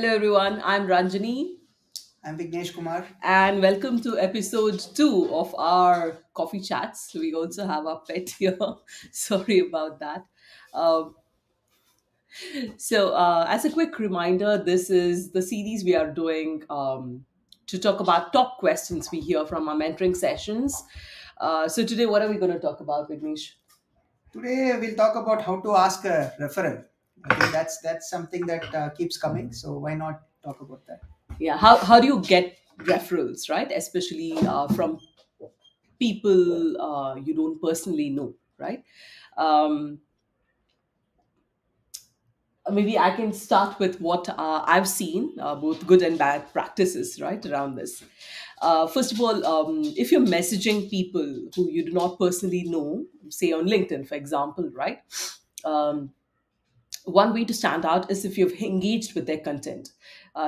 Hello, everyone. I'm Ranjani, I'm Vignesh Kumar. and welcome to episode 2 of our coffee chats. We also have our pet here. Sorry about that. Um, as a quick reminder, this is the series we are doing to talk about top questions we hear from our mentoring sessions. Today, what are we going to talk about, Vignesh? Today we'll talk about how to ask a referral. I think that's something that keeps coming. So why not talk about that? Yeah, how do you get referrals, right? Especially from people you don't personally know, right? Um, Maybe I can start with what I've seen, both good and bad practices, right, around this. First of all, if you're messaging people who you do not personally know, say on LinkedIn, for example, right? Um, One way to stand out is if you've engaged with their content.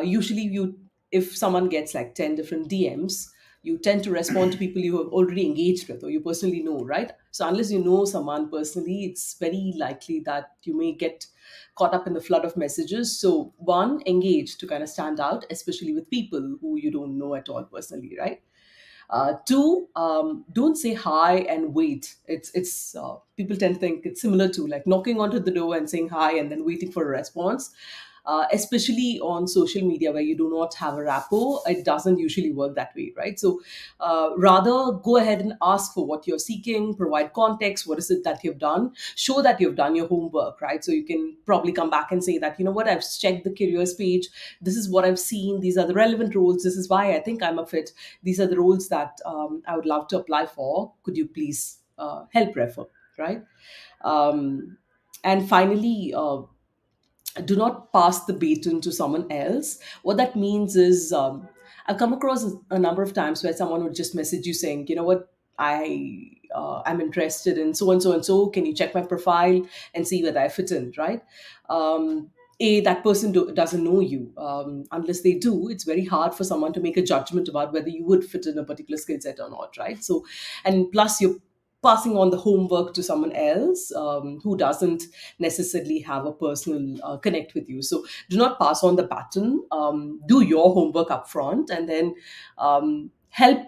Usually, if someone gets like 10 different DMs, you tend to respond to people you have already engaged with or you personally know, right? So unless you know someone personally, it's very likely that you may get caught up in the flood of messages. So one, engage to kind of stand out, especially with people who you don't know at all personally, right? Two, don't say hi and wait. It's people tend to think it's similar to like knocking onto the door and saying hi and then waiting for a response. Especially on social media where you do not have a rapport, it doesn't usually work that way, right? So rather go ahead and ask for what you're seeking, provide context, what is it that you've done, show that you've done your homework, right? So you can probably come back and say that, you know what, I've checked the careers page, this is what I've seen, these are the relevant roles, this is why I think I'm a fit, these are the roles that I would love to apply for, could you please help refer, right? um, and finally, do not pass the baton to someone else. What that means is, I've come across a number of times where someone would just message you saying, you know what, I'm interested in so and so and so. Can you check my profile and see whether I fit in, right? That person doesn't know you. Unless they do, it's very hard for someone to make a judgment about whether you would fit in a particular skill set or not, right? So, and plus you're passing on the homework to someone else who doesn't necessarily have a personal connect with you. So do not pass on the baton. Do your homework up front and then help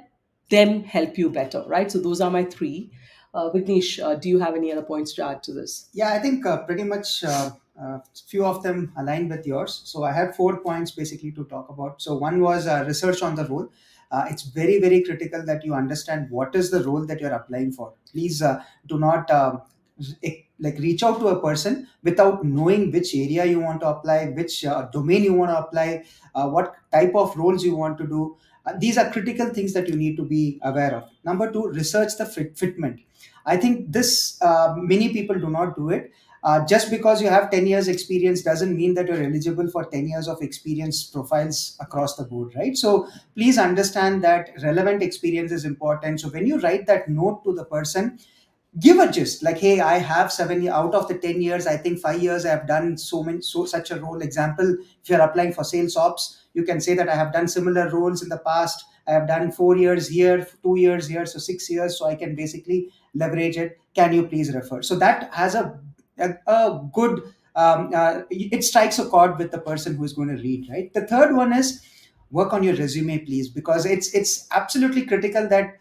them help you better, right? So those are my three. Vignesh, do you have any other points to add to this? Yeah, I think pretty much few of them align with yours. So I had 4 points basically to talk about. So one was research on the role. It's very very critical that you understand what is the role that you're applying for. Please do not like reach out to a person without knowing which area you want to apply, which domain you want to apply, what type of roles you want to do. These are critical things that you need to be aware of. Number two, research the fitment. I think this many people do not do it. Just because you have 10 years experience doesn't mean that you're eligible for 10 years of experience profiles across the board, right? So please understand that relevant experience is important. So when you write that note to the person, give a gist like, hey, I have out of the 10 years, I think 5 years I have done such a role. Example, if you're applying for sales ops, you can say that I have done similar roles in the past. I have done 4 years here, 2 years here, so 6 years, so I can basically leverage it. Can you please refer? So that has a good it strikes a chord with the person who is going to read, right? The third one is work on your resume, please, because it's absolutely critical that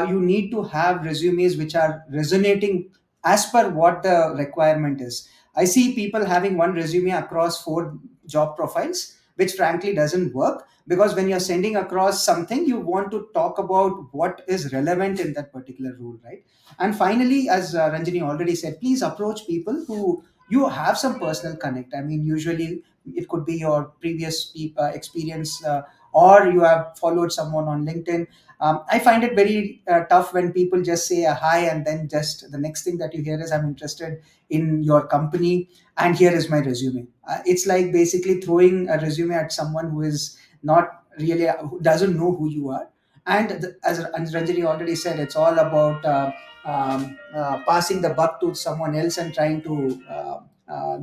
you need to have resumes which are resonating as per what the requirement is. I see people having one resume across four job profiles, which frankly doesn't work, because when you're sending across something, you want to talk about what is relevant in that particular role, right? And finally, as Ranjani already said, please approach people who you have some personal connect. I mean, usually it could be your previous experience, or you have followed someone on LinkedIn. I find it very tough when people just say a hi and then just the next thing that you hear is, I'm interested in your company and here is my resume. It's like basically throwing a resume at someone who is not really, who doesn't know who you are. And as Ranjani already said, it's all about passing the buck to someone else and trying to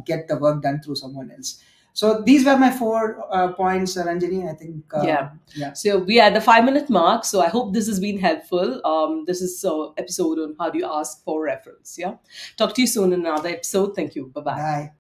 get the work done through someone else. So these were my 4 points, Ranjani. I think, Yeah. yeah. So we are at the 5 minute mark. So I hope this has been helpful. This is episode on how do you ask for reference. Yeah. Talk to you soon in another episode. Thank you. Bye bye. Bye.